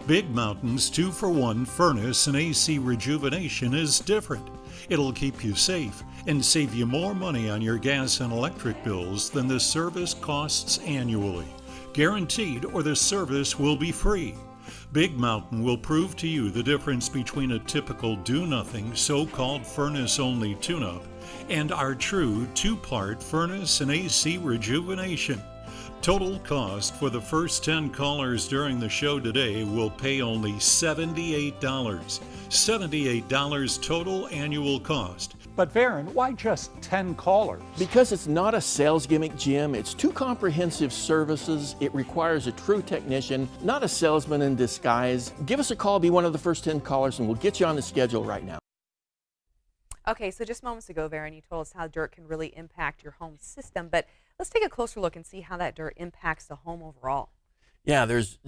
Big Mountain's 2-for-1 furnace and AC rejuvenation is different. It'll keep you safe and save you more money on your gas and electric bills than the service costs annually. Guaranteed, or the service will be free. Big Mountain will prove to you the difference between a typical do-nothing so-called furnace-only tune-up and our true 2-part furnace and AC rejuvenation. Total cost for the first 10 callers during the show today will pay only $78. $78 total annual cost. But Varen, why just 10 callers? Because it's not a sales gimmick, Jim. It's 2 comprehensive services. It requires a true technician, not a salesman in disguise. Give us a call, be one of the first 10 callers, and we'll get you on the schedule right now. Okay, so just moments ago, Varen, you told us how dirt can really impact your home system, but let's take a closer look and see how that dirt impacts the home overall. Yeah, there's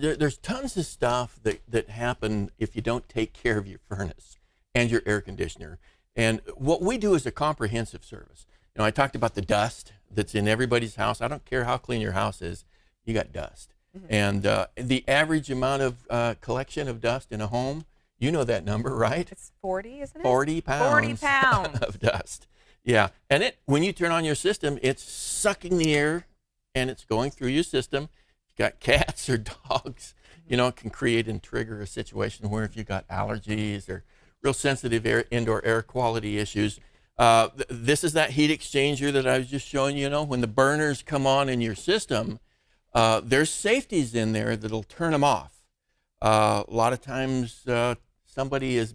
tons of stuff that happen if you don't take care of your furnace and your air conditioner. And what we do is a comprehensive service. You know, I talked about the dust that's in everybody's house. I don't care how clean your house is, you got dust. And the average amount of collection of dust in a home, you know that number, right? It's 40, isn't it? 40 pounds. 40 pounds of dust. Yeah, and when you turn on your system, it's sucking the air and it's going through your system. If you got cats or dogs, you know, it can create and trigger a situation where if you got allergies or real sensitive indoor air quality issues. This is that heat exchanger that I was just showing you. You know, when the burners come on in your system, there's safeties in there that'll turn them off. A lot of times somebody is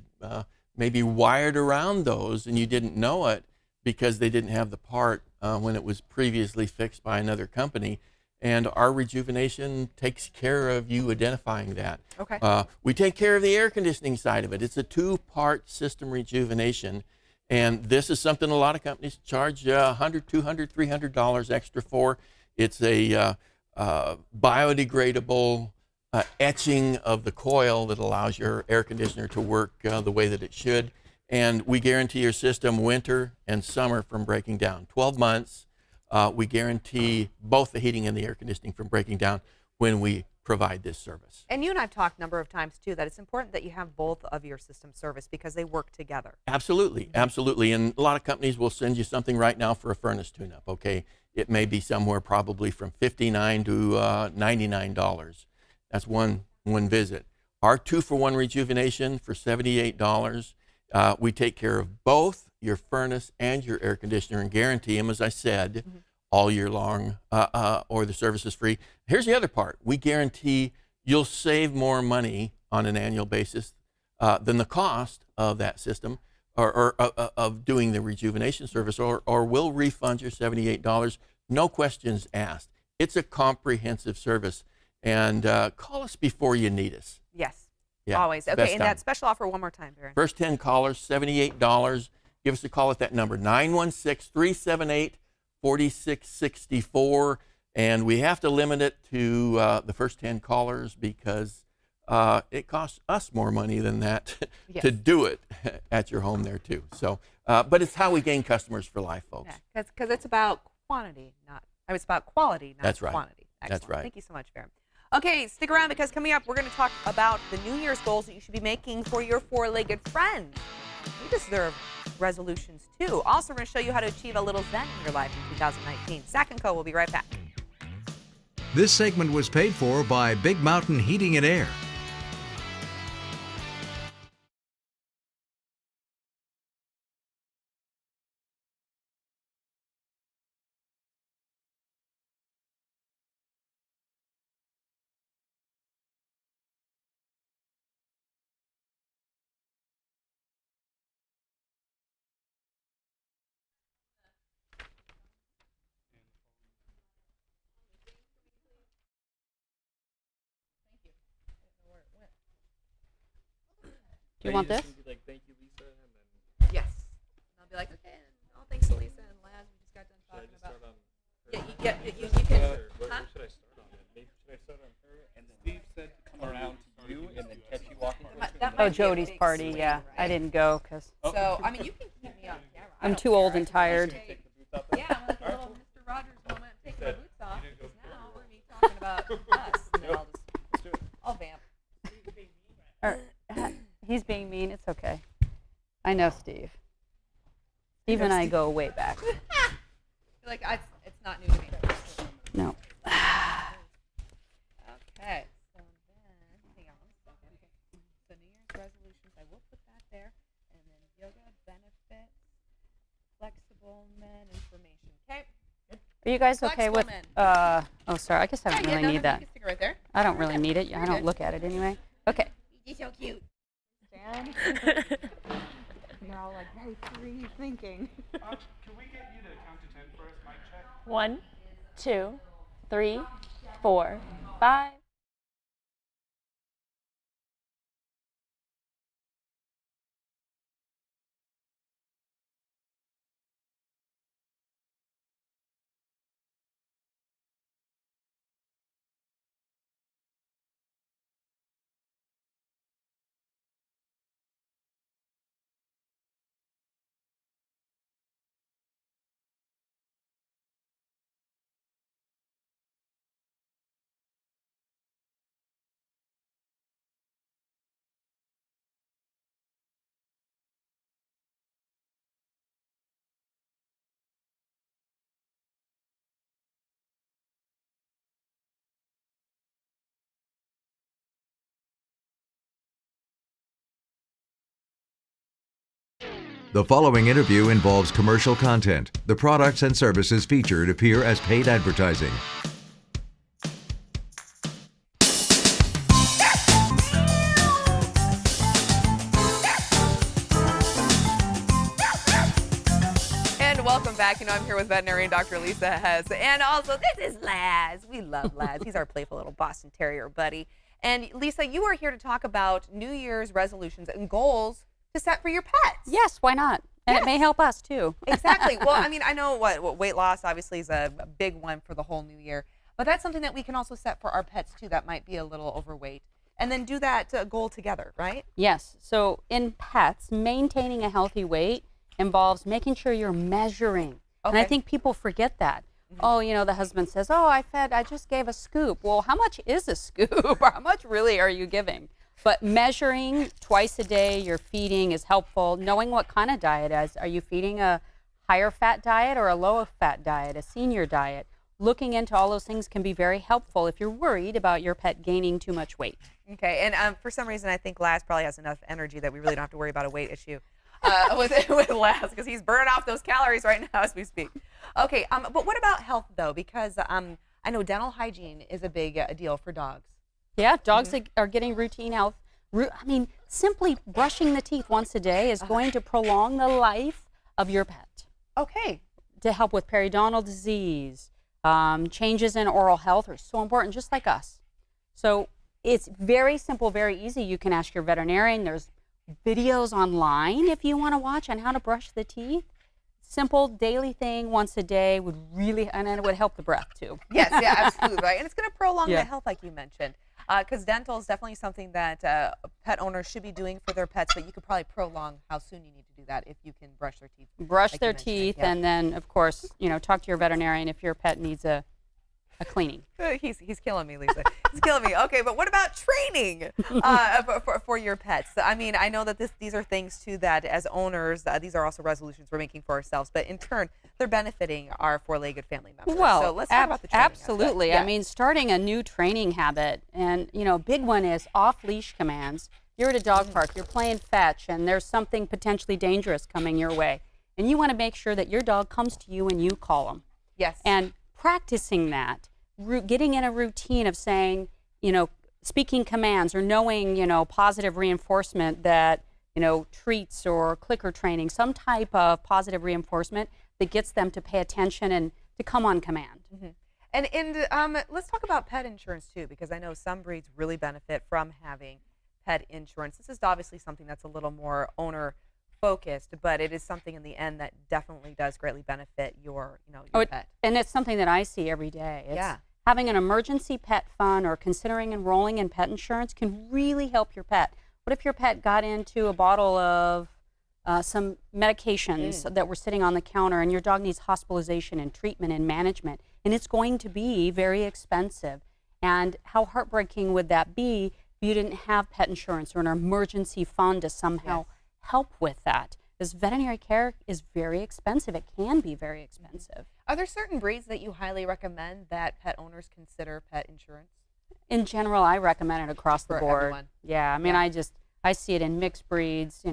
maybe wired around those and you didn't know it because they didn't have the part when it was previously fixed by another company. And our rejuvenation takes care of you identifying that. Okay. We take care of the air conditioning side of it. It's a 2-part system rejuvenation. And this is something a lot of companies charge $100, $200, $300 extra for. It's a biodegradable etching of the coil that allows your air conditioner to work the way that it should. And we guarantee your system winter and summer from breaking down. 12 months. We guarantee both the heating and the air conditioning from breaking down when we provide this service. And you and I have talked a number of times, too, that it's important that you have both of your systems serviced because they work together. Absolutely, absolutely. And a lot of companies will send you something right now for a furnace tune-up, okay? It may be somewhere probably from $59 to $99. That's one visit. Our 2-for-1 rejuvenation for $78. We take care of both your furnace and your air conditioner and guarantee them, as I said, all year long, or the service is free. Here's the other part. We guarantee you'll save more money on an annual basis than the cost of that system or of doing the rejuvenation service, or we'll refund your $78, no questions asked. It's a comprehensive service. And call us before you need us. Yes, yeah, always. Okay, and that special offer one more time, Barry. First 10 callers, $78. Give us a call at that number, 916-378-4664. And we have to limit it to the first 10 callers because it costs us more money than that to do it at your home there too. So, but it's how we gain customers for life, folks. Yeah, because it's about quantity, it's about quality, not That's right. quantity. Excellent. That's right. Thank you so much, Barry. Okay, stick around because coming up, we're going to talk about the New Year's goals that you should be making for your 4-legged friends. You deserve resolutions too. Also, we're going to show you how to achieve a little zen in your life in 2019. Sac Co. will be right back. This segment was paid for by Big Mountain Heating and Air. Do you want this? Like, thank you, Lisa, and then Yes. I'll be like, okay, and all thanks to Lisa and Laz, we just got done talking about. You can. Where should I start on it? Maybe should I start on her? And then Steve said to come around to you and then catch you walking. Oh, Jody's party, yeah. Right? I didn't go because So, I mean, you can keep me on camera. I'm too old and tired. Yeah, I'm like a little Mr. Rogers moment, taking my boots off, because now we're going to be talking about us, and then I'll vamp. He's being mean. It's okay. I know Steve. Steve and I go way back. Like, it's not new to me. No. Okay, so then, hang on 1 second. So New Year's resolutions, I will put that there. And then yoga benefits, flexible men information. Okay. Are you guys okay with? Flexible Oh, sorry. I guess I don't really need that. You can stick it right there. I don't really need it. I don't look at it anyway. Okay. You're so cute. Stand. And they're all like very free thinking. Can we get you to count to 10 for us, mic check? 1, 2, 3, 4, 5. The following interview involves commercial content. The products and services featured appear as paid advertising. And welcome back. You know, I'm here with veterinarian Dr. Lisa Hess. And also, this is Laz. We love Laz. He's our playful little Boston Terrier buddy. And Lisa, you are here to talk about New Year's resolutions and goals to set for your pets. Yes, why not? And it may help us too. Exactly. Well, I mean, I know what weight loss obviously is a big one for the whole new year, but that's something that we can also set for our pets too that might be a little overweight, and then do that goal together, right? Yes. So in pets, maintaining a healthy weight involves making sure you're measuring. And I think people forget that. Oh, you know, the husband says, oh, I just gave a scoop. Well, how much is a scoop? Or how much really are you giving? But measuring twice a day your feeding is helpful. Knowing what kind of diet is. Are you feeding a higher fat diet or a lower fat diet, a senior diet? Looking into all those things can be very helpful if you're worried about your pet gaining too much weight. Okay, and for some reason I think Laz probably has enough energy that we really don't have to worry about a weight issue with Laz, because he's burning off those calories right now as we speak. Okay, but what about health though? Because I know dental hygiene is a big deal for dogs. Yeah, dogs are getting routine health. I mean, simply brushing the teeth once a day is going to prolong the life of your pet. Okay. To help with periodontal disease, changes in oral health are so important, just like us. So it's very simple, very easy. You can ask your veterinarian. There's videos online if you want to watch on how to brush the teeth. Simple daily thing once a day would really, and it would help the breath too. Yes, yeah, absolutely, right. And it's going to prolong the health like you mentioned. Because dental is definitely something that pet owners should be doing for their pets, but you could probably prolong how soon you need to do that if you can brush their teeth. Brush their teeth, and then, of course, you know, talk to your veterinarian if your pet needs a cleaning. He's killing me, Lisa. He's killing me. Okay, but what about training for your pets? I mean, I know that these are things, too, that as owners, these are also resolutions we're making for ourselves, but in turn, they're benefiting our four-legged family members. Well, so let's talk about the training absolutely. Yeah. I mean, starting a new training habit, and, you know, a big one is off-leash commands. You're at a dog park, you're playing fetch, and there's something potentially dangerous coming your way. And you want to make sure that your dog comes to you and you call them. Yes. And practicing that, getting in a routine of saying, you know, speaking commands or knowing, you know, positive reinforcement that, you know, treats or clicker training, some type of positive reinforcement that gets them to pay attention and to come on command. Mm-hmm. And let's talk about pet insurance too, because I know some breeds really benefit from having pet insurance. This is obviously something that's a little more owner focused, but it is something in the end that definitely does greatly benefit your, your pet. And it's something that I see every day. It's having an emergency pet fund or considering enrolling in pet insurance can really help your pet. What if your pet got into a bottle of some medications that were sitting on the counter, and your dog needs hospitalization and treatment and management, and it's going to be very expensive? And how heartbreaking would that be if you didn't have pet insurance or an emergency fund to somehow help with that? Because veterinary care is very expensive. It can be very expensive. Are there certain breeds that you highly recommend that pet owners consider pet insurance? In general, I recommend it across the board. Everyone. Yeah, I mean, I see it in mixed breeds,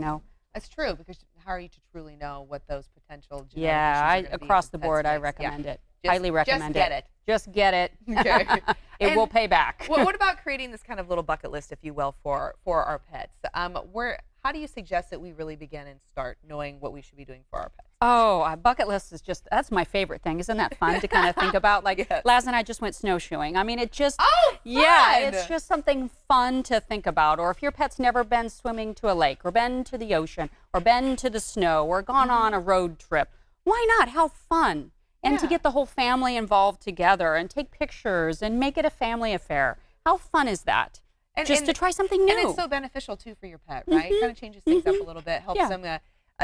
That's true, because how are you to truly know what those potential genetic Yeah, issues are gonna be across for the pet board, I space? recommend it. Just- Highly recommend just get it. Just get it. Okay. It will pay back. What about creating this kind of little bucket list, if you will, for our pets? How do you suggest that we really begin and start knowing what we should be doing for our pets? Oh, a bucket list is that's my favorite thing. Isn't that fun to kind of think about? Like, Laz and I just went snowshoeing. I mean, it just, yeah, it's just something fun to think about. Or if your pet's never been swimming to a lake, or been to the ocean, or been to the snow, or gone on a road trip, why not? How fun. And to get the whole family involved together and take pictures and make it a family affair. How fun is that? Just to try something new. And it's so beneficial, too, for your pet, right? Kind of changes things up a little bit, helps them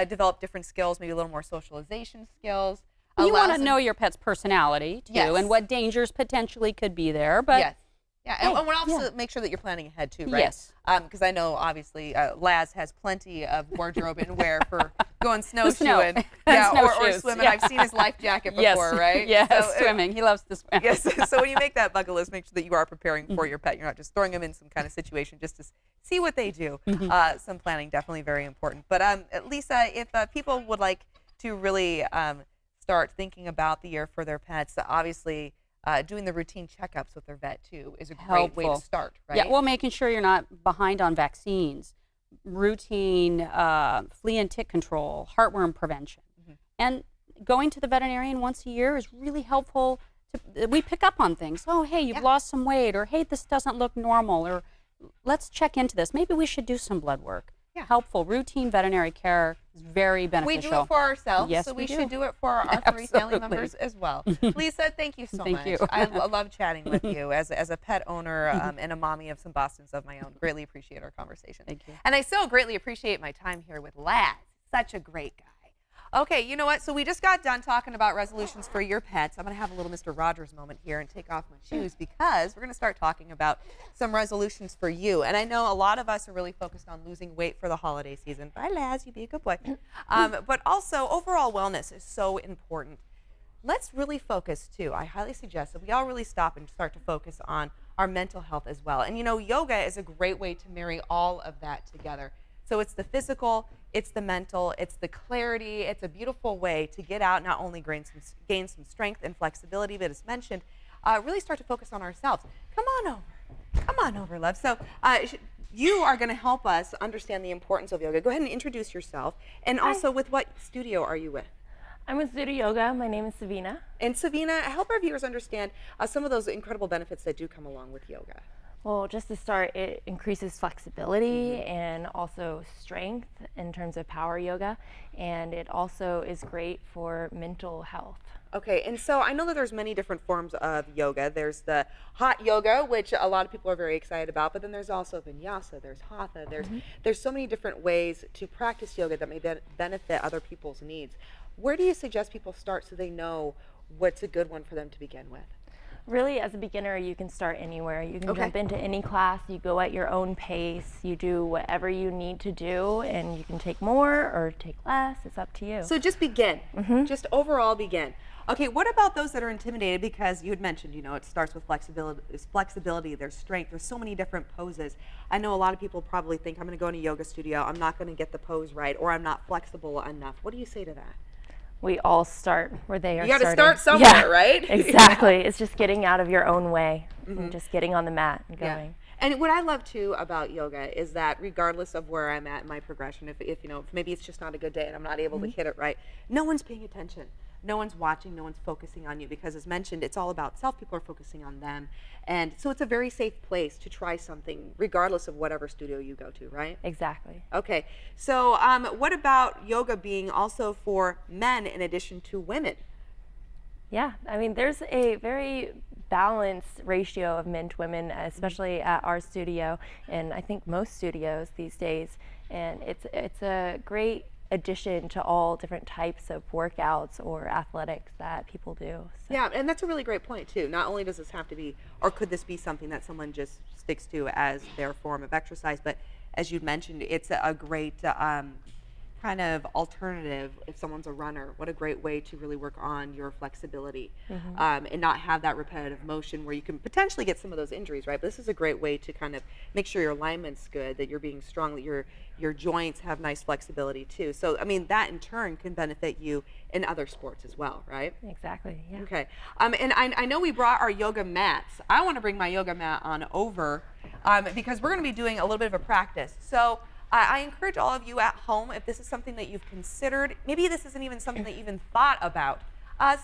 develop different skills, maybe a little more socialization skills. You want to know your pet's personality, too, and what dangers potentially could be there. But Yeah, and we'll also make sure that you're planning ahead, too, right? Yes. Because I know, obviously, Laz has plenty of wardrobe and wear for going snowshoeing. Or swimming. I've seen his life jacket before, right? Yes, swimming. He loves to swim. Yes, so when you make that bucket list, make sure that you are preparing for your pet. You're not just throwing them in some kind of situation just to see what they do. Some planning, definitely very important. But Lisa, if people would like to really start thinking about the year for their pets, obviously, doing the routine checkups with their vet, too, is a great way to start, right? Yeah, well, making sure you're not behind on vaccines, routine flea and tick control, heartworm prevention. And going to the veterinarian once a year is really helpful. We pick up on things. Oh, hey, you've lost some weight, or hey, this doesn't look normal, or let's check into this. Maybe we should do some blood work. Helpful. Routine veterinary care is very beneficial. We do it for ourselves, yes, so we should do it for our 3 family members as well. Lisa, thank you so much. Thank you. I love chatting with you as a pet owner and a mommy of some Bostons of my own. Greatly appreciate our conversation. Thank you. And I so greatly appreciate my time here with Laz. Such a great guy. Okay, you know what? So we just got done talking about resolutions for your pets. I'm going to have a little Mr. Rogers moment here and take off my shoes because we're going to start talking about some resolutions for you. And I know a lot of us are really focused on losing weight for the holiday season. Bye, Laz. You be a good boy. But also, overall wellness is so important. Let's really focus, too. I highly suggest that we all really stop and start to focus on our mental health as well. And, yoga is a great way to marry all of that together. So it's the physical, it's the mental, it's the clarity. It's a beautiful way to get out, not only gain some strength and flexibility, but as mentioned, really start to focus on ourselves. Come on over. Come on over, love. So you are going to help us understand the importance of yoga. Go ahead and introduce yourself. And also, with what studio are you with? I'm with Studio Yoga. My name is Savina. And Savina, help our viewers understand some of those incredible benefits that do come along with yoga. Well, just to start, it increases flexibility and also strength in terms of power yoga, and it also is great for mental health. Okay, and so I know that there's many different forms of yoga. There's the hot yoga, which a lot of people are very excited about, but then there's also vinyasa, there's hatha, there's so many different ways to practice yoga that may benefit other people's needs. Where do you suggest people start so they know what's a good one for them to begin with? Really, as a beginner, you can start anywhere. You can jump into any class, you go at your own pace, you do whatever you need to do, and you can take more or take less. It's up to you. So just begin. Just overall begin. Okay, what about those that are intimidated? Because you had mentioned, it starts with flexibility, there's strength, there's so many different poses. I know a lot of people probably think, I'm going to go in a yoga studio, I'm not going to get the pose right, or I'm not flexible enough. What do you say to that? We all start where they are. You got to start somewhere, right? Exactly. It's just getting out of your own way and just getting on the mat and going. And what I love too about yoga is that regardless of where I'm at in my progression, if maybe it's just not a good day and I'm not able to hit it right, no one's paying attention. no one's watching, no one's focusing on you, because as mentioned, it's all about self. People are focusing on them. And so it's a very safe place to try something regardless of whatever studio you go to, right? Exactly. Okay. So what about yoga being also for men in addition to women? Yeah, I mean, there's a very balanced ratio of men to women, especially at our studio, and I think most studios these days. And it's a great addition to all different types of workouts or athletics that people do. So. Yeah, and that's a really great point too. Not only does this have to be, or could this be something that someone just sticks to as their form of exercise, but as you mentioned, it's a great kind of alternative if someone's a runner. What a great way to really work on your flexibility and not have that repetitive motion where you can potentially get some of those injuries, right? But this is a great way to kind of make sure your alignment's good, that you're being strong, that your joints have nice flexibility too. So, I mean, that in turn can benefit you in other sports as well, right? Exactly, yeah. Okay, and I know we brought our yoga mats. I want to bring my yoga mat on over because we're going to be doing a little bit of a practice. So, I encourage all of you at home, if this is something that you've considered, maybe this isn't even something that you even thought about,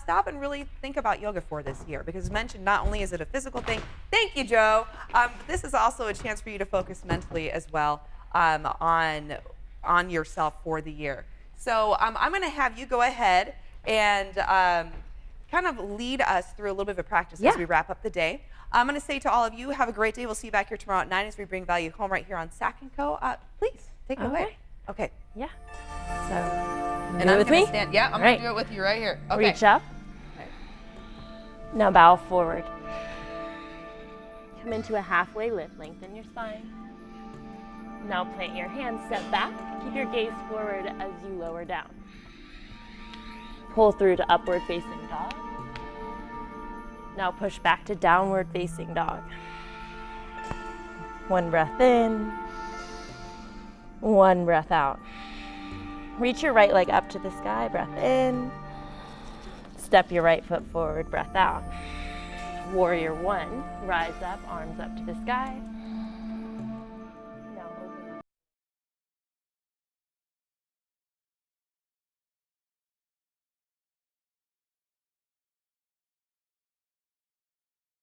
stop and really think about yoga for this year. Because as mentioned, not only is it a physical thing, thank you, Joe, but this is also a chance for you to focus mentally as well on yourself for the year. So I'm going to have you go ahead and kind of lead us through a little bit of a practice as we wrap up the day. I'm going to say to all of you, have a great day. We'll see you back here tomorrow at 9 as we bring value home right here on Sac Co. Please, take it away. Okay. Yeah. So, and I'm with me? Yeah, I'm going to do it with you right here. Okay. Reach up. Okay. Now bow forward. Come into a halfway lift. Lengthen your spine. Now plant your hands, step back. Keep your gaze forward as you lower down. Pull through to upward facing dog. Now push back to downward facing dog. One breath in, one breath out. Reach your right leg up to the sky, breath in. Step your right foot forward, breath out. Warrior one, rise up, arms up to the sky.